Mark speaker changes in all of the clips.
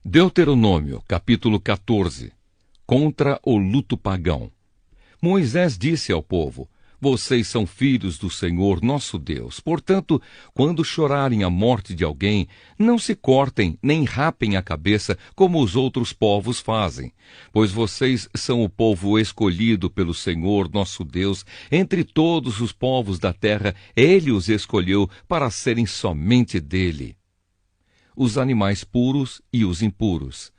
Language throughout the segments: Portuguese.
Speaker 1: Deuteronômio, capítulo 14. Contra o luto pagão. Moisés disse ao povo: vocês são filhos do Senhor nosso Deus. Portanto, quando chorarem a morte de alguém, não se cortem nem rapem a cabeça como os outros povos fazem. Pois vocês são o povo escolhido pelo Senhor nosso Deus. Entre todos os povos da terra, Ele os escolheu para serem somente dele. Os animais puros e os impuros.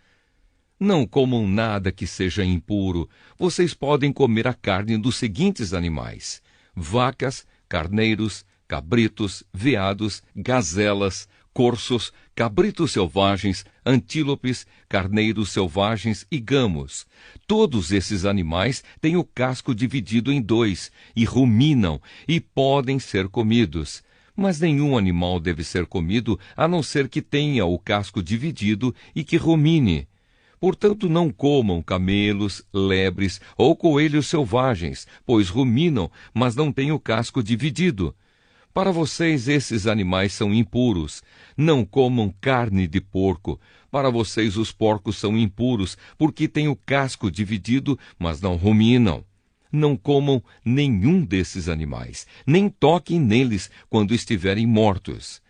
Speaker 1: Não comam nada que seja impuro. Vocês podem comer a carne dos seguintes animais: vacas, carneiros, cabritos, veados, gazelas, corços, cabritos selvagens, antílopes, carneiros selvagens e gamos. Todos esses animais têm o casco dividido em dois, e ruminam, e podem ser comidos. Mas nenhum animal deve ser comido, a não ser que tenha o casco dividido e que rumine. Portanto, não comam camelos, lebres ou coelhos selvagens, pois ruminam, mas não têm o casco dividido. Para vocês, esses animais são impuros. Não comam carne de porco. Para vocês, os porcos são impuros, porque têm o casco dividido, mas não ruminam. Não comam nenhum desses animais, nem toquem neles quando estiverem mortos.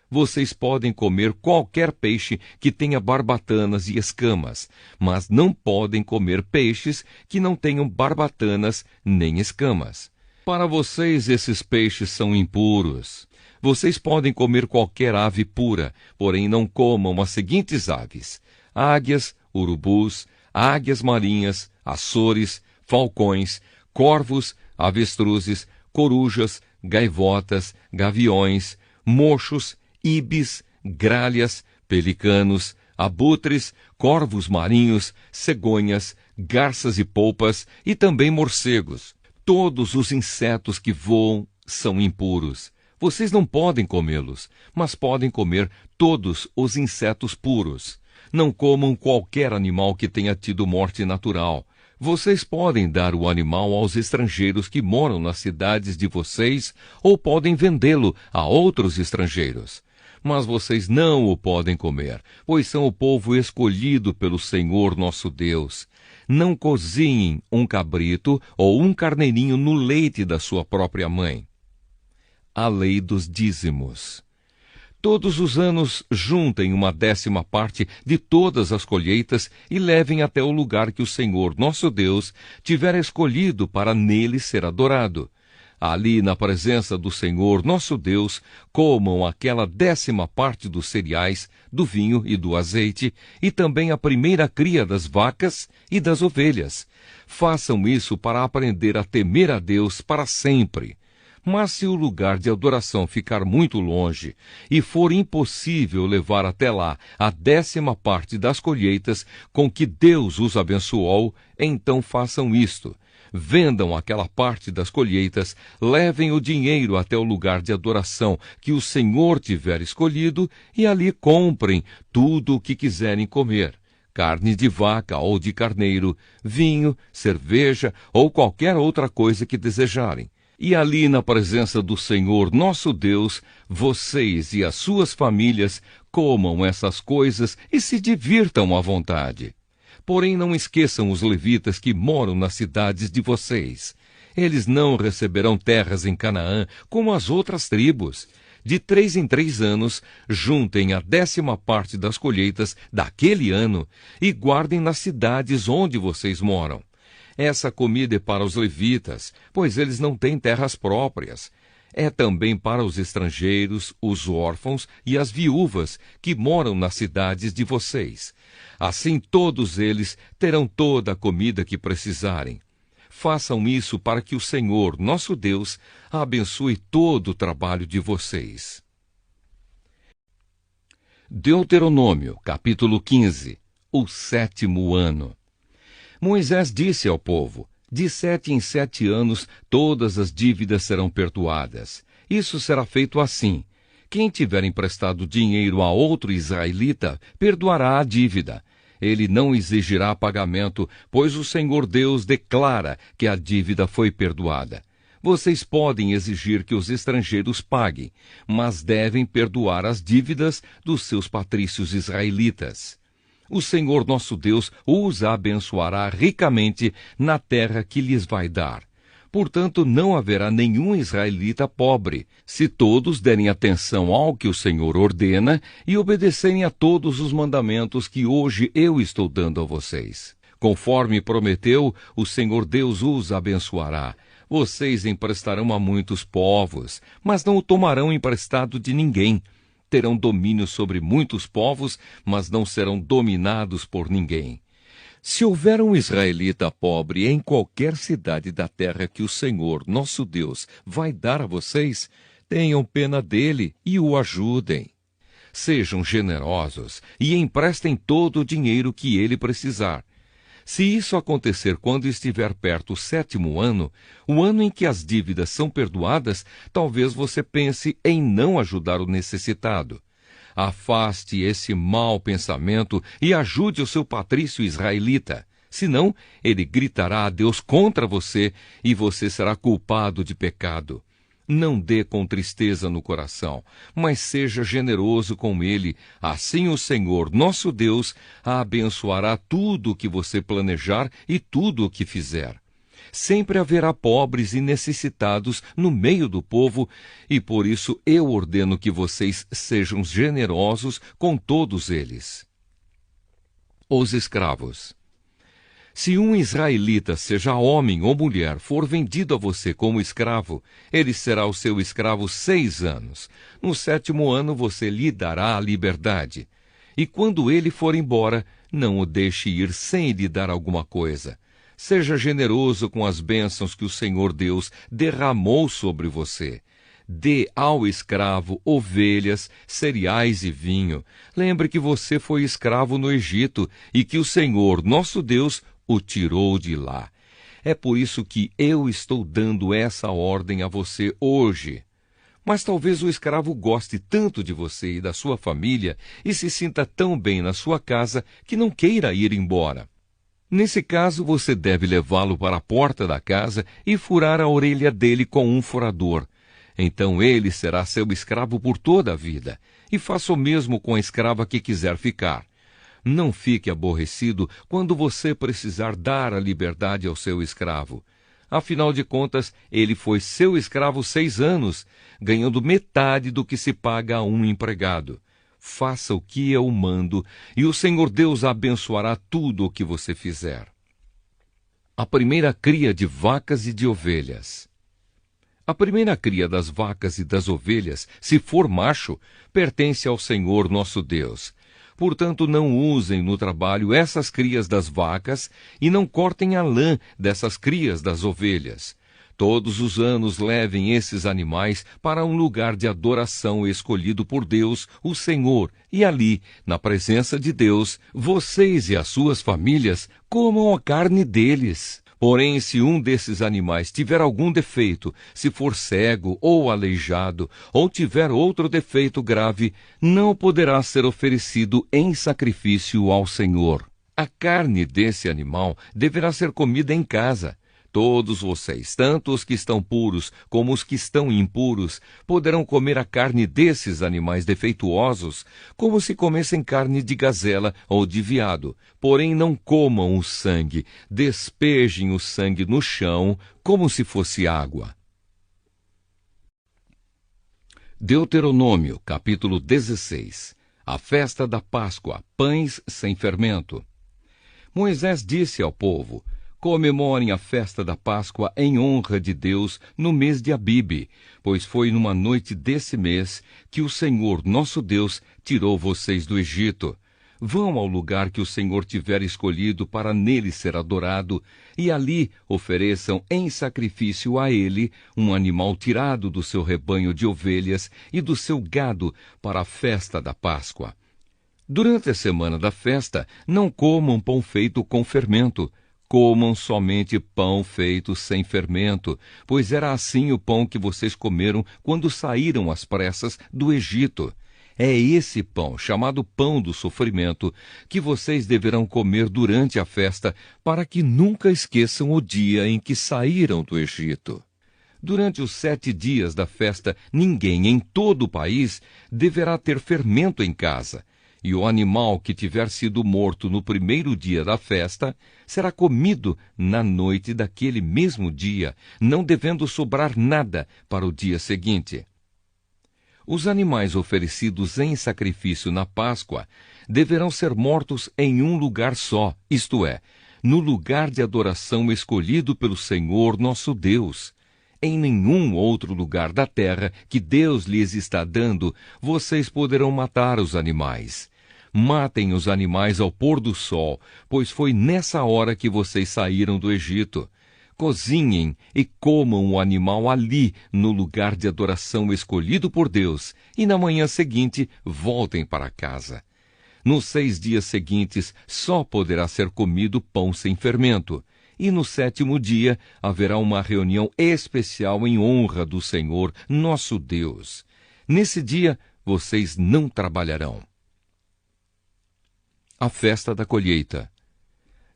Speaker 1: Vocês podem comer qualquer peixe que tenha barbatanas e escamas, mas não podem comer peixes que não tenham barbatanas nem escamas. Para vocês, esses peixes são impuros. Vocês podem comer qualquer ave pura, porém não comam as seguintes aves: águias, urubus, águias marinhas, açores, falcões, corvos, avestruzes, corujas, gaivotas, gaviões, mochos, ibis, gralhas, pelicanos, abutres, corvos marinhos, cegonhas, garças e polpas e também morcegos. Todos os insetos que voam são impuros. Vocês não podem comê-los, mas podem comer todos os insetos puros. Não comam qualquer animal que tenha tido morte natural. Vocês podem dar o animal aos estrangeiros que moram nas cidades de vocês, ou podem vendê-lo a outros estrangeiros. Mas vocês não o podem comer, pois são o povo escolhido pelo Senhor nosso Deus. Não cozinhem um cabrito ou um carneirinho no leite da sua própria mãe. A lei dos dízimos. Todos os anos juntem 1/10 de todas as colheitas e levem até o lugar que o Senhor nosso Deus tiver escolhido para nele ser adorado. Ali, na presença do Senhor nosso Deus, comam aquela 10ª dos cereais, do vinho e do azeite, e também a primeira cria das vacas e das ovelhas. Façam isso para aprender a temer a Deus para sempre. Mas se o lugar de adoração ficar muito longe e for impossível levar até lá a 10ª das colheitas com que Deus os abençoou, então façam isto: vendam aquela parte das colheitas, levem o dinheiro até o lugar de adoração que o Senhor tiver escolhido e ali comprem tudo o que quiserem comer: carne de vaca ou de carneiro, vinho, cerveja ou qualquer outra coisa que desejarem. E ali, na presença do Senhor nosso Deus, vocês e as suas famílias comam essas coisas e se divirtam à vontade. Porém, não esqueçam os levitas que moram nas cidades de vocês. Eles não receberão terras em Canaã como as outras tribos. De 3 em 3 anos, juntem a 10ª das colheitas daquele ano e guardem nas cidades onde vocês moram. Essa comida é para os levitas, pois eles não têm terras próprias. É também para os estrangeiros, os órfãos e as viúvas que moram nas cidades de vocês. Assim todos eles terão toda a comida que precisarem. Façam isso para que o Senhor, nosso Deus, abençoe todo o trabalho de vocês. Deuteronômio, capítulo 15. O 7º ano. Moisés disse ao povo: de 7 em 7 anos todas as dívidas serão perdoadas. Isso será feito assim: quem tiver emprestado dinheiro a outro israelita, perdoará a dívida. Ele não exigirá pagamento, pois o Senhor Deus declara que a dívida foi perdoada. Vocês podem exigir que os estrangeiros paguem, mas devem perdoar as dívidas dos seus patrícios israelitas. O Senhor nosso Deus os abençoará ricamente na terra que lhes vai dar. Portanto, não haverá nenhum israelita pobre, se todos derem atenção ao que o Senhor ordena e obedecerem a todos os mandamentos que hoje eu estou dando a vocês. Conforme prometeu, o Senhor Deus os abençoará. Vocês emprestarão a muitos povos, mas não o tomarão emprestado de ninguém. Terão domínio sobre muitos povos, mas não serão dominados por ninguém. Se houver um israelita pobre em qualquer cidade da terra que o Senhor, nosso Deus, vai dar a vocês, tenham pena dele e o ajudem. Sejam generosos e emprestem todo o dinheiro que ele precisar. Se isso acontecer quando estiver perto o 7º ano, o ano em que as dívidas são perdoadas, talvez você pense em não ajudar o necessitado. Afaste esse mau pensamento e ajude o seu patrício israelita. Senão, ele gritará a Deus contra você e você será culpado de pecado. Não dê com tristeza no coração, mas seja generoso com ele. Assim o Senhor, nosso Deus, abençoará tudo o que você planejar e tudo o que fizer. Sempre haverá pobres e necessitados no meio do povo, e por isso eu ordeno que vocês sejam generosos com todos eles. Os escravos. Se um israelita, seja homem ou mulher, for vendido a você como escravo, ele será o seu escravo 6 anos. No 7º ano você lhe dará a liberdade. E quando ele for embora, não o deixe ir sem lhe dar alguma coisa. Seja generoso com as bênçãos que o Senhor Deus derramou sobre você. Dê ao escravo ovelhas, cereais e vinho. Lembre que você foi escravo no Egito e que o Senhor, nosso Deus, o tirou de lá. É por isso que eu estou dando essa ordem a você hoje. Mas talvez o escravo goste tanto de você e da sua família e se sinta tão bem na sua casa que não queira ir embora. Nesse caso, você deve levá-lo para a porta da casa e furar a orelha dele com um furador. Então ele será seu escravo por toda a vida. E faça o mesmo com a escrava que quiser ficar. Não fique aborrecido quando você precisar dar a liberdade ao seu escravo. Afinal de contas, ele foi seu escravo 6 anos, ganhando metade do que se paga a um empregado. Faça o que eu mando, e o Senhor Deus abençoará tudo o que você fizer. A primeira cria de vacas e de ovelhas. A primeira cria das vacas e das ovelhas, se for macho, pertence ao Senhor nosso Deus. Portanto, não usem no trabalho essas crias das vacas e não cortem a lã dessas crias das ovelhas. Todos os anos levem esses animais para um lugar de adoração escolhido por Deus, o Senhor, e ali, na presença de Deus, vocês e as suas famílias comam a carne deles. Porém, se um desses animais tiver algum defeito, se for cego ou aleijado, ou tiver outro defeito grave, não poderá ser oferecido em sacrifício ao Senhor. A carne desse animal deverá ser comida em casa. Todos vocês, tanto os que estão puros como os que estão impuros, poderão comer a carne desses animais defeituosos, como se comessem carne de gazela ou de veado. Porém, não comam o sangue, despejem o sangue no chão, como se fosse água. Deuteronômio, capítulo 16. A festa da Páscoa, pães sem fermento. Moisés disse ao povo: comemorem a festa da Páscoa em honra de Deus no mês de Abibe, pois foi numa noite desse mês que o Senhor, nosso Deus, tirou vocês do Egito. Vão ao lugar que o Senhor tiver escolhido para nele ser adorado, e ali ofereçam em sacrifício a ele um animal tirado do seu rebanho de ovelhas e do seu gado para a festa da Páscoa. Durante a semana da festa, não comam pão feito com fermento. Comam somente pão feito sem fermento, pois era assim o pão que vocês comeram quando saíram às pressas do Egito. É esse pão, chamado pão do sofrimento, que vocês deverão comer durante a festa, para que nunca esqueçam o dia em que saíram do Egito. Durante os 7 dias da festa, ninguém em todo o país deverá ter fermento em casa. e o animal que tiver sido morto no primeiro dia da festa será comido na noite daquele mesmo dia, não devendo sobrar nada para o dia seguinte. Os animais oferecidos em sacrifício na Páscoa deverão ser mortos em um lugar só, isto é, no lugar de adoração escolhido pelo Senhor nosso Deus. Em nenhum outro lugar da terra que Deus lhes está dando, vocês poderão matar os animais. Matem os animais ao pôr do sol, pois foi nessa hora que vocês saíram do Egito. Cozinhem e comam o animal ali, no lugar de adoração escolhido por Deus, e na manhã seguinte voltem para casa. Nos 6 dias seguintes só poderá ser comido pão sem fermento. E no 7º dia haverá uma reunião especial em honra do Senhor, nosso Deus. Nesse dia vocês não trabalharão. A festa da colheita.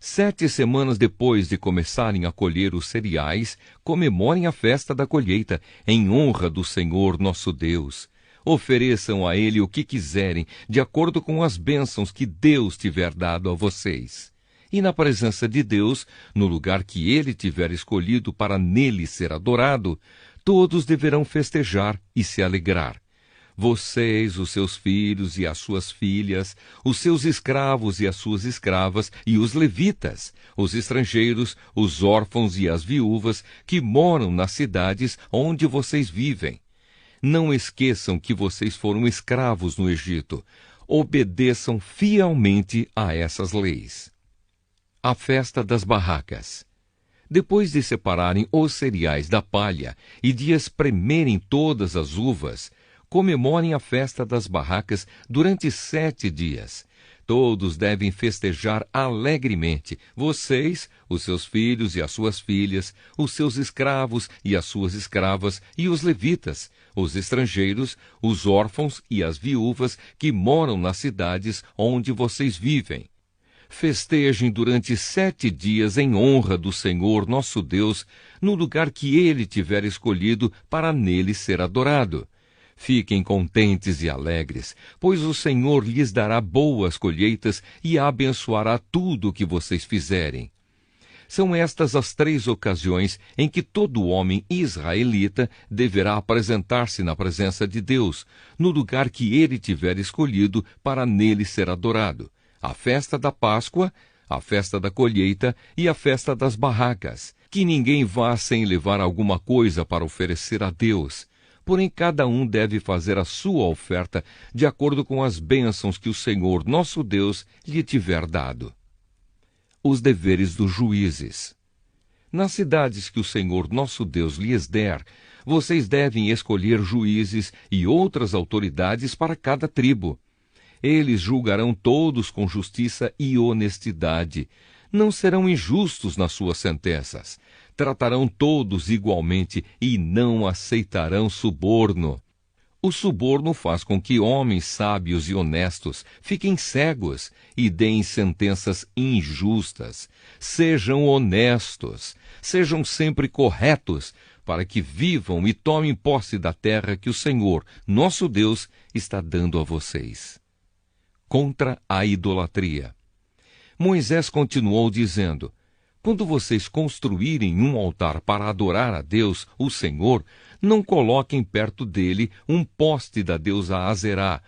Speaker 1: 7 semanas depois de começarem a colher os cereais, comemorem a festa da colheita, em honra do Senhor nosso Deus. Ofereçam a Ele o que quiserem, de acordo com as bênçãos que Deus tiver dado a vocês. E na presença de Deus, no lugar que Ele tiver escolhido para nele ser adorado, todos deverão festejar e se alegrar. Vocês, os seus filhos e as suas filhas, os seus escravos e as suas escravas, e os levitas, os estrangeiros, os órfãos e as viúvas que moram nas cidades onde vocês vivem. Não esqueçam que vocês foram escravos no Egito. Obedeçam fielmente a essas leis. A festa das barracas. Depois de separarem os cereais da palha e de espremerem todas as uvas, comemorem a festa das barracas durante 7 dias. Todos devem festejar alegremente, vocês, os seus filhos e as suas filhas, os seus escravos e as suas escravas, e os levitas, os estrangeiros, os órfãos e as viúvas que moram nas cidades onde vocês vivem. Festejem durante 7 dias em honra do Senhor nosso Deus, no lugar que Ele tiver escolhido para nele ser adorado. Fiquem contentes e alegres, pois o Senhor lhes dará boas colheitas e abençoará tudo o que vocês fizerem. São estas as 3 ocasiões em que todo homem israelita deverá apresentar-se na presença de Deus, no lugar que ele tiver escolhido para nele ser adorado: a festa da Páscoa, a festa da colheita e a festa das barracas. Que ninguém vá sem levar alguma coisa para oferecer a Deus. Porém, cada um deve fazer a sua oferta de acordo com as bênçãos que o Senhor, nosso Deus, lhe tiver dado. Os deveres dos juízes. Nas cidades que o Senhor, nosso Deus, lhes der, vocês devem escolher juízes e outras autoridades para cada tribo. Eles julgarão todos com justiça e honestidade. Não serão injustos nas suas sentenças. Tratarão todos igualmente e não aceitarão suborno. O suborno faz com que homens sábios e honestos fiquem cegos e deem sentenças injustas. Sejam honestos, sejam sempre corretos, para que vivam e tomem posse da terra que o Senhor, nosso Deus, está dando a vocês. Contra a idolatria. Moisés continuou dizendo: quando vocês construírem um altar para adorar a Deus, o Senhor, não coloquem perto dele um poste da deusa Azerá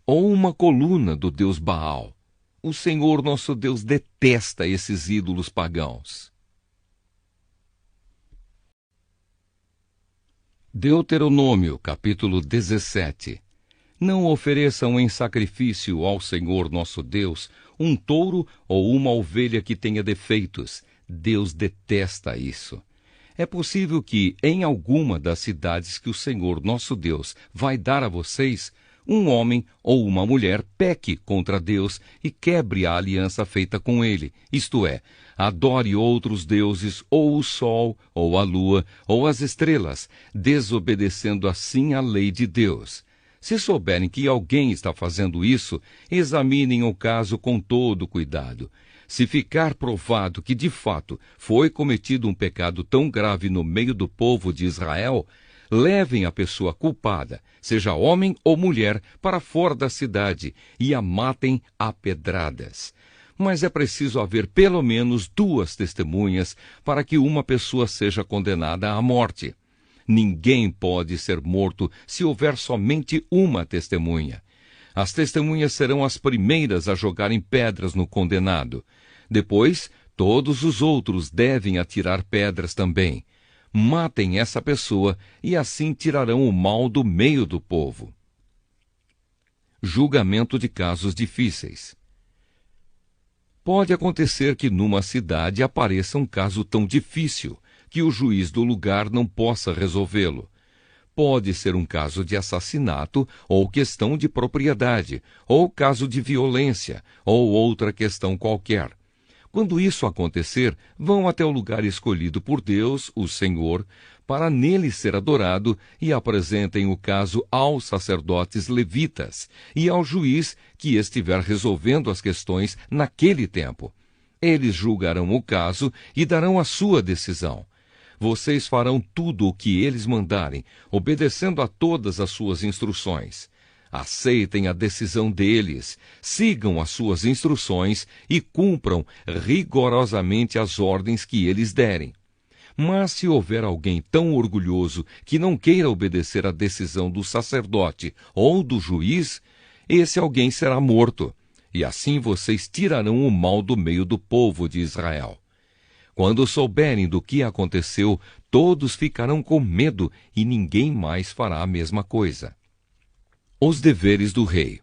Speaker 1: ou uma coluna do deus Baal. O Senhor nosso Deus detesta esses ídolos pagãos. Deuteronômio, capítulo 17. Não ofereçam em sacrifício ao Senhor nosso Deus um touro ou uma ovelha que tenha defeitos. Deus detesta isso. É possível que, em alguma das cidades que o Senhor nosso Deus vai dar a vocês, um homem ou uma mulher peque contra Deus e quebre a aliança feita com ele, isto é, adore outros deuses, ou o sol, ou a lua, ou as estrelas, desobedecendo assim a lei de Deus. Se souberem que alguém está fazendo isso, examinem o caso com todo cuidado. Se ficar provado que, de fato, foi cometido um pecado tão grave no meio do povo de Israel, levem a pessoa culpada, seja homem ou mulher, para fora da cidade e a matem a pedradas. Mas é preciso haver pelo menos 2 testemunhas para que uma pessoa seja condenada à morte. Ninguém pode ser morto se houver somente uma testemunha. As testemunhas serão as primeiras a jogarem pedras no condenado. Depois, todos os outros devem atirar pedras também. Matem essa pessoa e assim tirarão o mal do meio do povo. Julgamento de casos difíceis. Pode acontecer que numa cidade apareça um caso tão difícil que o juiz do lugar não possa resolvê-lo. Pode ser um caso de assassinato, ou questão de propriedade, ou caso de violência, ou outra questão qualquer. Quando isso acontecer, vão até o lugar escolhido por Deus, o Senhor, para nele ser adorado, e apresentem o caso aos sacerdotes levitas e ao juiz que estiver resolvendo as questões naquele tempo. Eles julgarão o caso e darão a sua decisão. Vocês farão tudo o que eles mandarem, obedecendo a todas as suas instruções. Aceitem a decisão deles, sigam as suas instruções e cumpram rigorosamente as ordens que eles derem. Mas se houver alguém tão orgulhoso que não queira obedecer à decisão do sacerdote ou do juiz, esse alguém será morto, e assim vocês tirarão o mal do meio do povo de Israel. Quando souberem do que aconteceu, todos ficarão com medo e ninguém mais fará a mesma coisa. Os deveres do rei.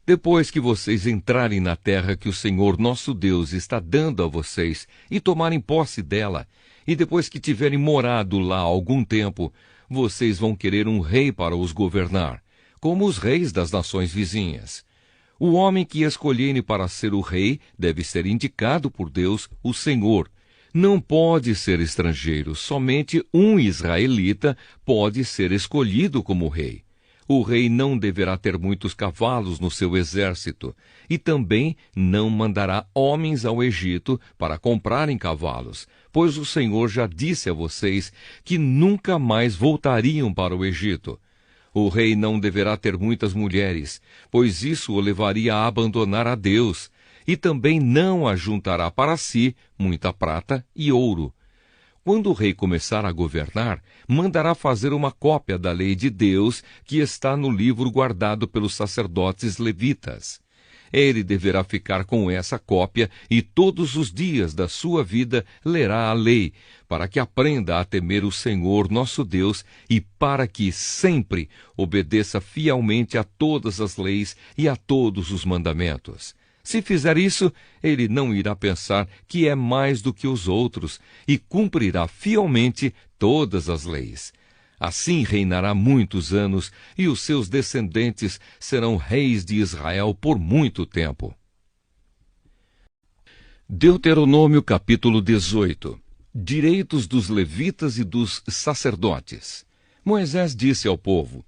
Speaker 1: Depois que vocês entrarem na terra que o Senhor nosso Deus está dando a vocês e tomarem posse dela, e depois que tiverem morado lá algum tempo, vocês vão querer um rei para os governar, como os reis das nações vizinhas. O homem que escolherem para ser o rei deve ser indicado por Deus, o Senhor. Não pode ser estrangeiro, somente um israelita pode ser escolhido como rei. O rei não deverá ter muitos cavalos no seu exército, e também não mandará homens ao Egito para comprarem cavalos, pois o Senhor já disse a vocês que nunca mais voltariam para o Egito. O rei não deverá ter muitas mulheres, pois isso o levaria a abandonar a Deus, e também não ajuntará para si muita prata e ouro. Quando o rei começar a governar, mandará fazer uma cópia da lei de Deus que está no livro guardado pelos sacerdotes levitas. Ele deverá ficar com essa cópia e todos os dias da sua vida lerá a lei, para que aprenda a temer o Senhor nosso Deus e para que sempre obedeça fielmente a todas as leis e a todos os mandamentos. Se fizer isso, ele não irá pensar que é mais do que os outros e cumprirá fielmente todas as leis. Assim reinará muitos anos e os seus descendentes serão reis de Israel por muito tempo. Deuteronômio capítulo 18. Direitos dos levitas e dos sacerdotes. Moisés disse ao povo: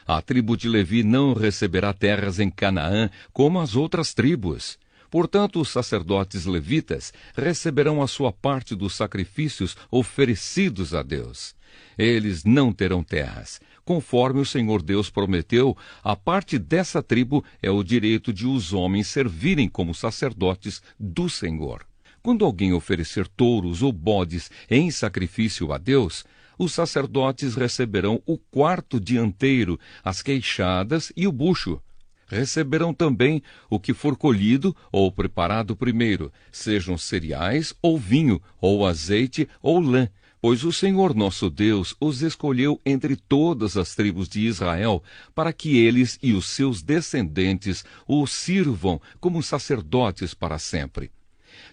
Speaker 1: a tribo de Levi não receberá terras em Canaã como as outras tribos. Portanto, os sacerdotes levitas receberão a sua parte dos sacrifícios oferecidos a Deus. Eles não terão terras. Conforme o Senhor Deus prometeu, a parte dessa tribo é o direito de os homens servirem como sacerdotes do Senhor. Quando alguém oferecer touros ou bodes em sacrifício a Deus, os sacerdotes receberão o quarto dianteiro, as queixadas e o bucho. Receberão também o que for colhido ou preparado primeiro, sejam cereais ou vinho, ou azeite ou lã, pois o Senhor nosso Deus os escolheu entre todas as tribos de Israel, para que eles e os seus descendentes o sirvam como sacerdotes para sempre.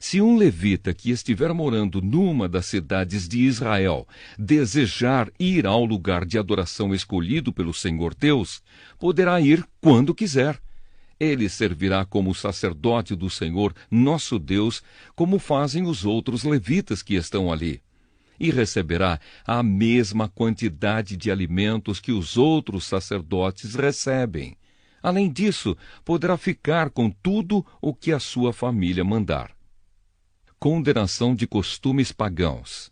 Speaker 1: Se um levita que estiver morando numa das cidades de Israel desejar ir ao lugar de adoração escolhido pelo Senhor Deus, poderá ir quando quiser. Ele servirá como sacerdote do Senhor nosso Deus, como fazem os outros levitas que estão ali. E receberá a mesma quantidade de alimentos que os outros sacerdotes recebem. Além disso, poderá ficar com tudo o que a sua família mandar. Condenação de costumes pagãos.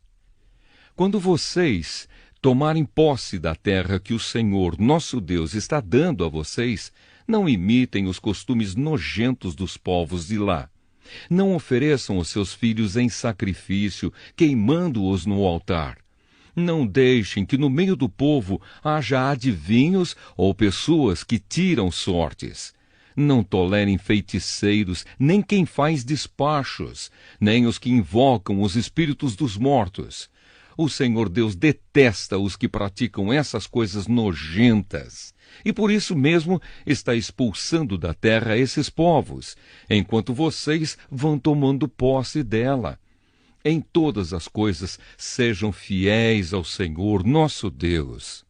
Speaker 1: Quando vocês tomarem posse da terra que o Senhor, nosso Deus, está dando a vocês, não imitem os costumes nojentos dos povos de lá. Não ofereçam os seus filhos em sacrifício, queimando-os no altar. Não deixem que no meio do povo haja adivinhos ou pessoas que tiram sortes. Não tolerem feiticeiros, nem quem faz despachos, nem os que invocam os espíritos dos mortos. O Senhor Deus detesta os que praticam essas coisas nojentas. E por isso mesmo está expulsando da terra esses povos, enquanto vocês vão tomando posse dela. Em todas as coisas, sejam fiéis ao Senhor, nosso Deus.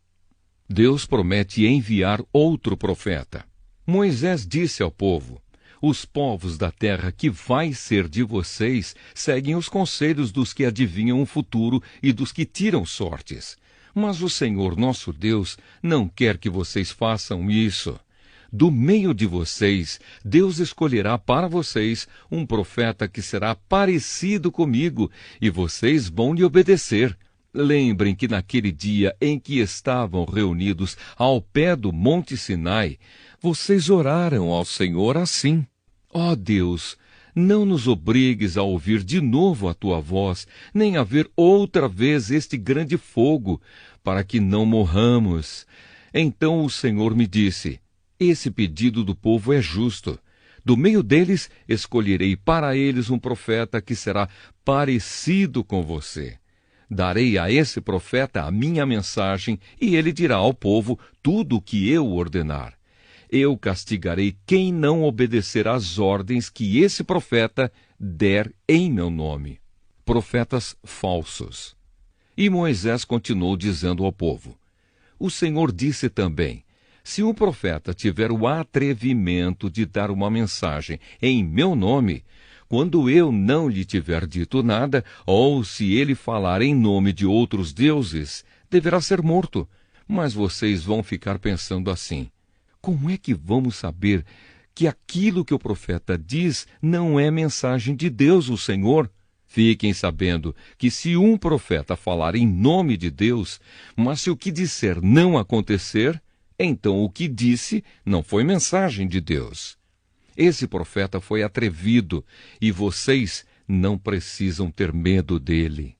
Speaker 1: Deus promete enviar outro profeta. Moisés disse ao povo: os povos da terra que vai ser de vocês seguem os conselhos dos que adivinham o futuro e dos que tiram sortes. Mas o Senhor nosso Deus não quer que vocês façam isso. Do meio de vocês, Deus escolherá para vocês um profeta que será parecido comigo, e vocês vão lhe obedecer. Lembrem que naquele dia em que estavam reunidos ao pé do Monte Sinai, vocês oraram ao Senhor assim: ó Deus, não nos obrigues a ouvir de novo a tua voz, nem a ver outra vez este grande fogo, para que não morramos. Então o Senhor me disse: esse pedido do povo é justo. Do meio deles escolherei para eles um profeta que será parecido com você. Darei a esse profeta a minha mensagem, e ele dirá ao povo tudo o que eu ordenar. Eu castigarei quem não obedecer às ordens que esse profeta der em meu nome. Profetas falsos. E Moisés continuou dizendo ao povo: o Senhor disse também: se um profeta tiver o atrevimento de dar uma mensagem em meu nome, quando eu não lhe tiver dito nada, ou se ele falar em nome de outros deuses, deverá ser morto. Mas vocês vão ficar pensando assim: como é que vamos saber que aquilo que o profeta diz não é mensagem de Deus, o Senhor? Fiquem sabendo que se um profeta falar em nome de Deus, mas se o que disser não acontecer, então o que disse não foi mensagem de Deus. Esse profeta foi atrevido, e vocês não precisam ter medo dele.